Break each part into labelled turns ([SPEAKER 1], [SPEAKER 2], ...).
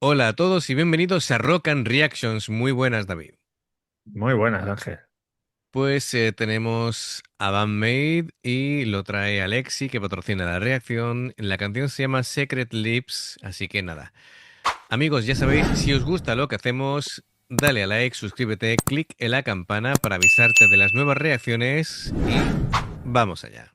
[SPEAKER 1] Hola a todos y bienvenidos a Rock and Reactions. Muy buenas, David.
[SPEAKER 2] Muy buenas, Ángel.
[SPEAKER 1] Pues tenemos a Bandmade y lo trae Alexi, que patrocina la reacción. La canción se llama Secret Lips, así que nada. Amigos, ya sabéis, si os gusta lo que hacemos, dale a like, suscríbete, clic en la campana para avisarte de las nuevas reacciones y vamos allá.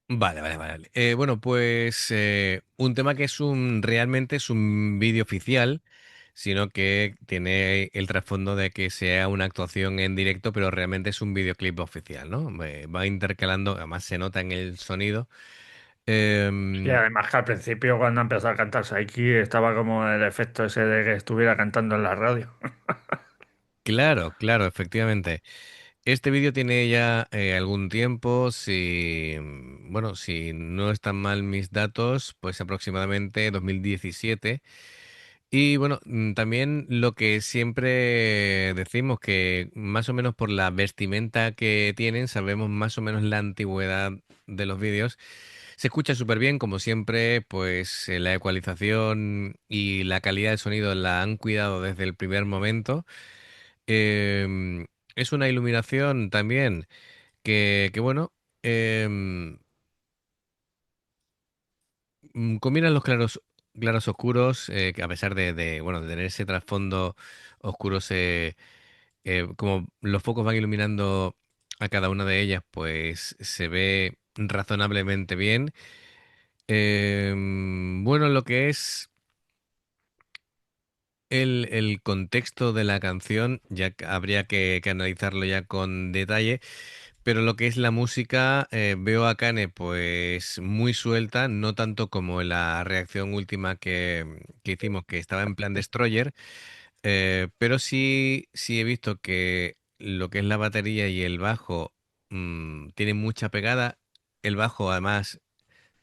[SPEAKER 1] Vale. Bueno, pues un tema que realmente es un vídeo oficial, sino que tiene el trasfondo de que sea una actuación en directo, pero realmente es un videoclip oficial, ¿no? Va intercalando, además se nota en el sonido.
[SPEAKER 2] Y
[SPEAKER 1] Em,
[SPEAKER 2] además que al principio cuando empezó a cantar Saiki estaba como el efecto ese de que estuviera cantando en la radio.
[SPEAKER 1] claro, efectivamente. Este vídeo tiene ya algún tiempo, si, bueno, si no están mal mis datos, pues aproximadamente 2017. Y bueno, también lo que siempre decimos, que más o menos por la vestimenta que tienen, sabemos más o menos la antigüedad de los vídeos. Se escucha súper bien, como siempre, pues la ecualización y la calidad del sonido la han cuidado desde el primer momento. Es una iluminación también que bueno, em, combinan los claros oscuros, que a pesar bueno, de tener ese trasfondo oscuro, como los focos van iluminando a cada una de ellas, pues se ve razonablemente bien. Bueno, lo que es el contexto de la canción, habría que analizarlo ya con detalle. Pero lo que es la música, veo a Kane pues muy suelta, no tanto como en la reacción última que hicimos, que estaba en plan Destroyer, pero sí he visto que lo que es la batería y el bajo tienen mucha pegada. El bajo, además,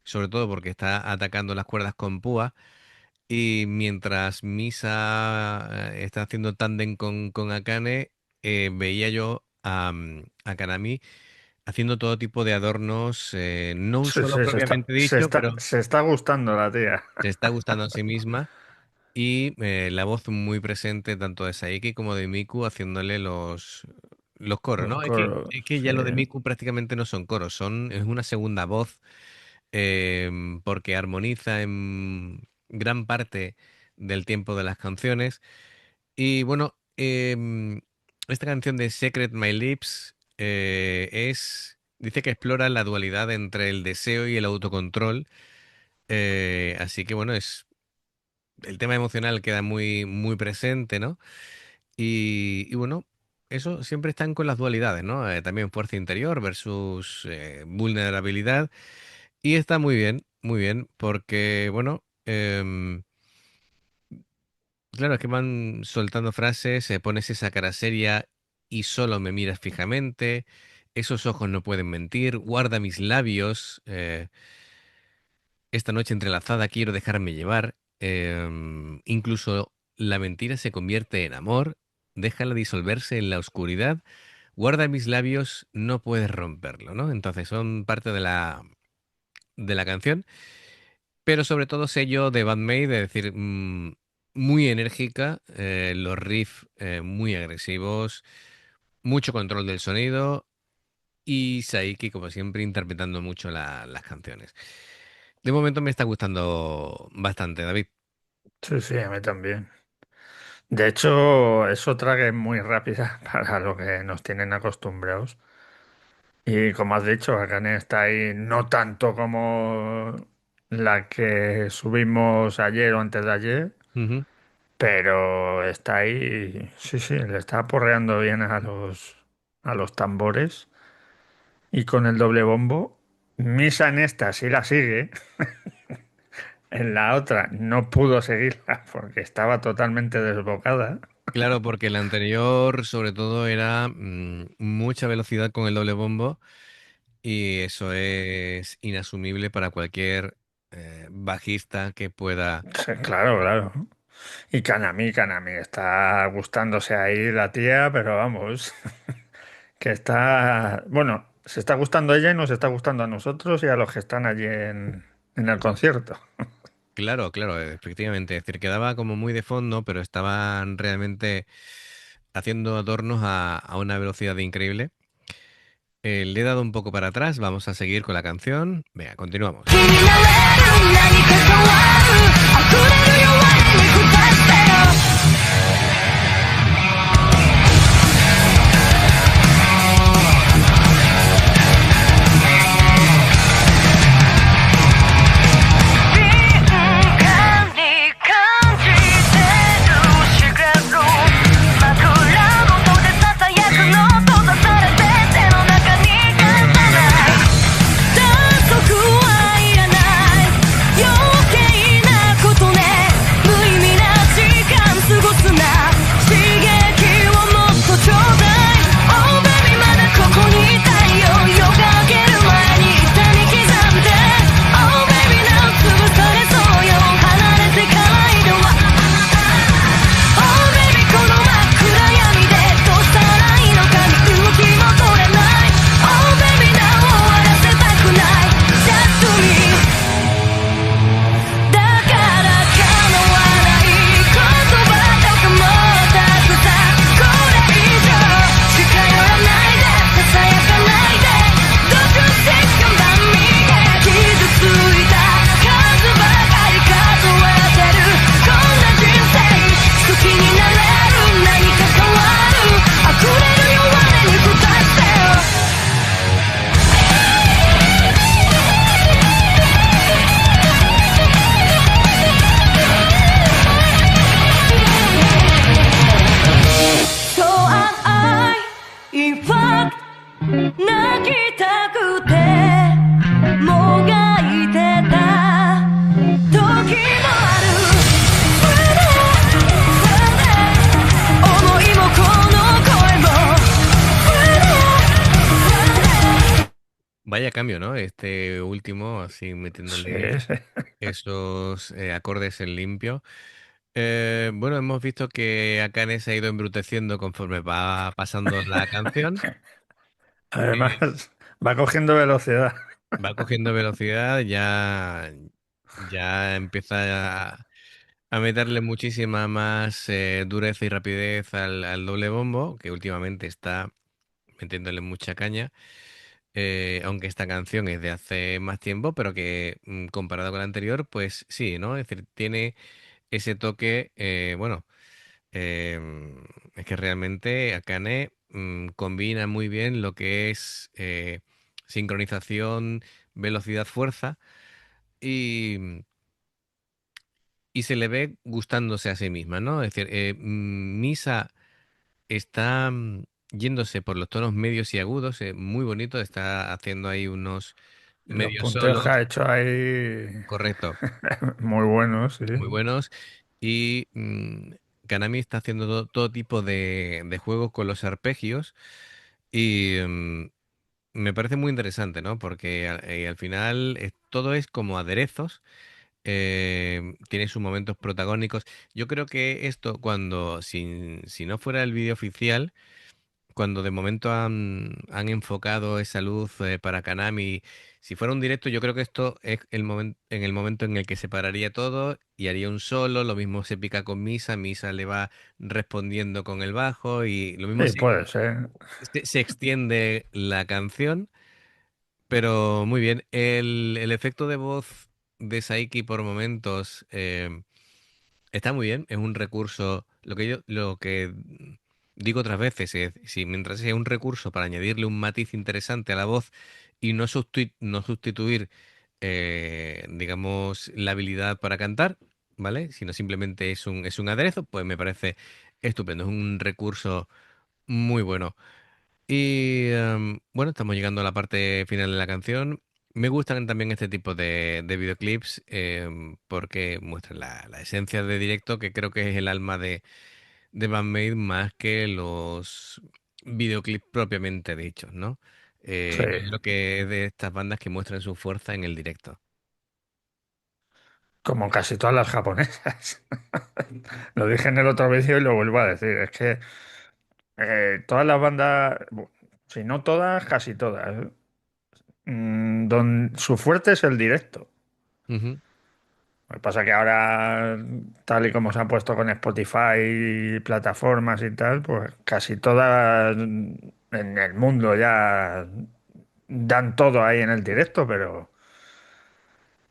[SPEAKER 1] sobre todo porque está atacando las cuerdas con púa, y mientras Misa está haciendo tándem con Akane, veía yo a Kanami haciendo todo tipo de adornos, no un
[SPEAKER 2] Sí,
[SPEAKER 1] solo
[SPEAKER 2] sí,
[SPEAKER 1] propiamente dicho, pero
[SPEAKER 2] se está gustando la tía.
[SPEAKER 1] se está gustando a sí misma. Y la voz muy presente tanto de Saiki como de Miku haciéndole los coros,
[SPEAKER 2] Los
[SPEAKER 1] ¿no?
[SPEAKER 2] coros,
[SPEAKER 1] Es que
[SPEAKER 2] sí.
[SPEAKER 1] ya lo de Miku prácticamente no son coros, es una segunda voz, porque armoniza en gran parte del tiempo de las canciones. Y bueno, esta canción de Secret My Lips dice que explora la dualidad entre el deseo y el autocontrol. Así que bueno, el tema emocional queda muy presente, ¿no? Y bueno, eso siempre están con las dualidades, ¿no? También fuerza interior versus vulnerabilidad. Y está muy bien, porque bueno, claro, es que van soltando frases, pones esa cara seria y solo me miras fijamente, esos ojos no pueden mentir, guarda mis labios, esta noche entrelazada quiero dejarme llevar. incluso la mentira se convierte en amor, déjala disolverse en la oscuridad, guarda mis labios, no puedes romperlo, ¿no? Entonces son parte de la canción, pero sobre todo sello de Bad Made, de decir, muy enérgica, los riffs muy agresivos, mucho control del sonido y Saiki, como siempre, interpretando mucho las canciones. De momento me está gustando bastante, David.
[SPEAKER 2] Sí, sí, a mí también. De hecho, es otra que es muy rápida para lo que nos tienen acostumbrados. Y como has dicho, Akane está ahí no tanto como la que subimos ayer o antes de ayer,
[SPEAKER 1] Ujú.
[SPEAKER 2] pero está ahí, sí, sí, le está aporreando bien a los tambores. Y con el doble bombo, Misa en esta sí la sigue, en la otra no pudo seguirla porque estaba totalmente desbocada.
[SPEAKER 1] Claro, porque el anterior sobre todo era mucha velocidad con el doble bombo y eso es inasumible para cualquier bajista que pueda.
[SPEAKER 2] Sí, claro, claro. Y Kanami está gustándose ahí la tía, pero vamos, que está, bueno, se está gustando ella y nos está gustando a nosotros y a los que están allí en el concierto.
[SPEAKER 1] Claro, claro, efectivamente. Es decir, quedaba como muy de fondo, pero estaban realmente haciendo adornos a una velocidad increíble. Le he dado un poco para atrás, vamos a seguir con la canción. Venga, continuamos. 泣きたくてもがいてた時もあるそれでそれで思いもこの声も Vaya cambio, ¿no? Este último, así
[SPEAKER 2] Sí,
[SPEAKER 1] metiéndole
[SPEAKER 2] sí.
[SPEAKER 1] esos acordes en limpio. Bueno, hemos visto que Akane se ha ido embruteciendo conforme va pasando la canción.
[SPEAKER 2] Además,
[SPEAKER 1] Eh,
[SPEAKER 2] va cogiendo velocidad.
[SPEAKER 1] Va cogiendo velocidad, ya empieza a meterle muchísima más dureza y rapidez al doble bombo, que últimamente está metiéndole mucha caña. Aunque esta canción es de hace más tiempo, pero que comparado con la anterior, pues sí, ¿no? Es decir, tiene ese toque, bueno, es que realmente Akane combina muy bien lo que es sincronización, velocidad, fuerza y, y se le ve gustándose a sí misma, ¿no? Es decir, Misa está yéndose por los tonos medios y agudos, muy bonito, está haciendo ahí unos
[SPEAKER 2] Los
[SPEAKER 1] medios
[SPEAKER 2] punteos que
[SPEAKER 1] solos,
[SPEAKER 2] ha hecho ahí,
[SPEAKER 1] correcto,
[SPEAKER 2] muy buenos, sí.
[SPEAKER 1] muy buenos. Y Kanami está haciendo todo tipo de juegos con los arpegios y me parece muy interesante, ¿no? Porque al final todo es como aderezos. tiene sus momentos protagónicos. Yo creo que esto, si no fuera el vídeo oficial, cuando de momento han enfocado esa luz para Kanami, si fuera un directo, yo creo que esto es en el momento en el que separaría todo y haría un solo, lo mismo se pica con Misa, Misa le va respondiendo con el bajo y lo mismo
[SPEAKER 2] Sí, puede ser.
[SPEAKER 1] se extiende la canción, pero muy bien. El efecto de voz de Saiki por momentos está muy bien, es un recurso, lo que digo otras veces, es si mientras sea un recurso para añadirle un matiz interesante a la voz y no sustituir, digamos, la habilidad para cantar, ¿vale? Sino simplemente es un aderezo, pues me parece estupendo, es un recurso muy bueno. Y bueno, estamos llegando a la parte final de la canción. Me gustan también este tipo de videoclips porque muestran la esencia de directo, que creo que es el alma de Band-Maid más que los videoclips propiamente dichos, ¿no?
[SPEAKER 2] Sí,
[SPEAKER 1] Yo creo que es de estas bandas que muestran su fuerza en el directo.
[SPEAKER 2] como casi todas las japonesas. Lo dije en el otro vídeo y lo vuelvo a decir. Es que todas las bandas, si no todas, casi todas, su fuerte es el directo.
[SPEAKER 1] Ujú.
[SPEAKER 2] Lo que pasa que ahora, tal y como se han puesto con Spotify y plataformas y tal, pues casi todas en el mundo ya dan todo ahí en el directo, pero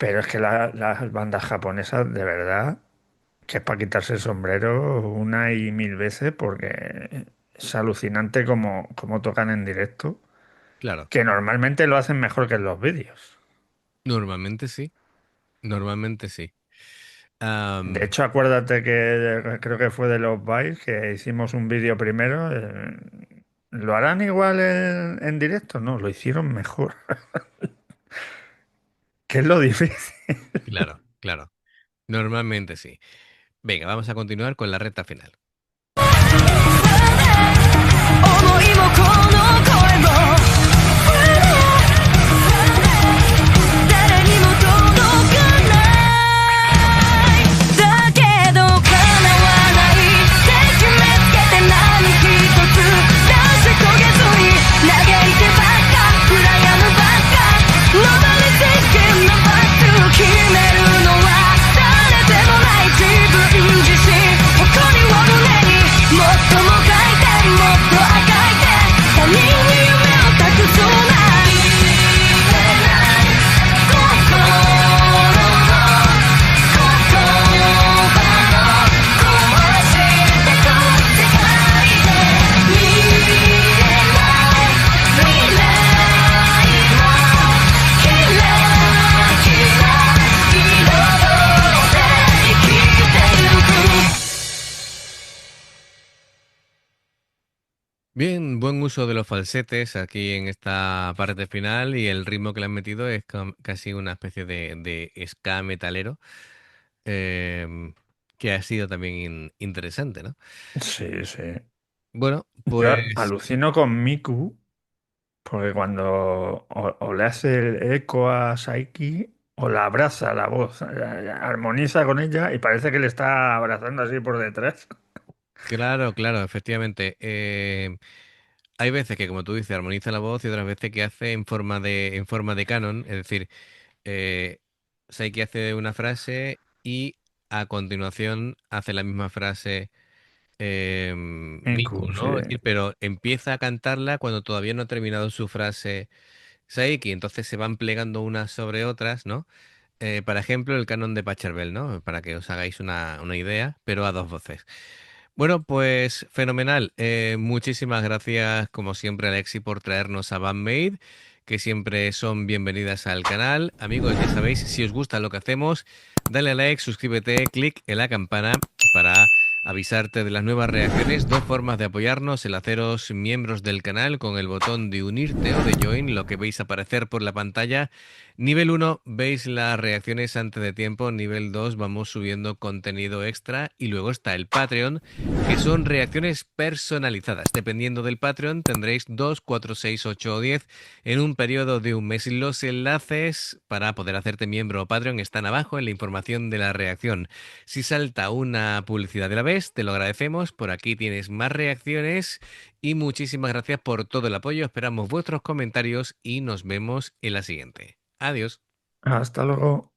[SPEAKER 2] es que las bandas japonesas, de verdad, que es para quitarse el sombrero una y mil veces, porque es alucinante como tocan en directo,
[SPEAKER 1] Claro,
[SPEAKER 2] que normalmente lo hacen mejor que en los vídeos.
[SPEAKER 1] normalmente sí, normalmente sí.
[SPEAKER 2] De
[SPEAKER 1] Am,
[SPEAKER 2] hecho, acuérdate que creo que fue de los Vice que hicimos un vídeo primero. ¿Lo harán igual en directo? No, lo hicieron mejor. ¿Qué es lo difícil?
[SPEAKER 1] claro, claro, normalmente sí. Venga, vamos a continuar con la recta final.
[SPEAKER 3] 思いもこの声も誰にも届かないだけど叶わないって決めつけて何一つ成し遂げずに嘆いてばっか羨むばっか Nobody thinking about to 決めるのは誰でもない自分自身誇りを胸にもっともがいてもっとあがいて他人に夢を託そうな見えない心の言葉を壊してく世界で見えない未来をキラキラ彩って生きてゆく
[SPEAKER 1] Bien, buen uso de los falsetes aquí en esta parte final y el ritmo que le han metido es casi una especie de ska metalero em, que ha sido también interesante, ¿no?
[SPEAKER 2] Sí, sí.
[SPEAKER 1] Bueno,
[SPEAKER 2] Yo
[SPEAKER 1] pues
[SPEAKER 2] alucino con Miku, porque cuando o le hace el eco a Saiki o la abraza la voz, armoniza con ella y parece que le está abrazando así por detrás.
[SPEAKER 1] claro, claro, efectivamente. Hay veces que, como tú dices, armoniza la voz y otras veces que hace en forma de canon, es decir, eh, Saiki hace una frase y a continuación hace la misma frase Miku,
[SPEAKER 2] Miku, sí.
[SPEAKER 1] ¿no? Es decir, pero empieza a cantarla cuando todavía no ha terminado su frase Saiki, entonces se van plegando unas sobre otras, ¿no? Por ejemplo, el canon de Pachelbel, ¿no? Para que os hagáis una idea, pero a dos voces. Bueno, pues fenomenal. Muchísimas gracias, como siempre, Alexi, por traernos a Bandmade, que siempre son bienvenidas al canal. Amigos, ya sabéis, si os gusta lo que hacemos, dale a like, suscríbete, clic en la campana para avisarte de las nuevas reacciones, dos formas de apoyarnos, el haceros miembros del canal con el botón de unirte o de join, lo que veis aparecer por la pantalla. Nivel 1, veis las reacciones antes de tiempo. Nivel 2, vamos subiendo contenido extra. Y luego está el Patreon, que son reacciones personalizadas. Dependiendo del Patreon, tendréis 2, 4, 6, 8 o 10 en un periodo de un mes. Los enlaces para poder hacerte miembro o Patreon están abajo en la información de la reacción. Si salta una publicidad de la vez, te lo agradecemos. Por aquí tienes más reacciones y muchísimas gracias por todo el apoyo. Esperamos vuestros comentarios y nos vemos en la siguiente. Adiós.
[SPEAKER 2] Hasta luego.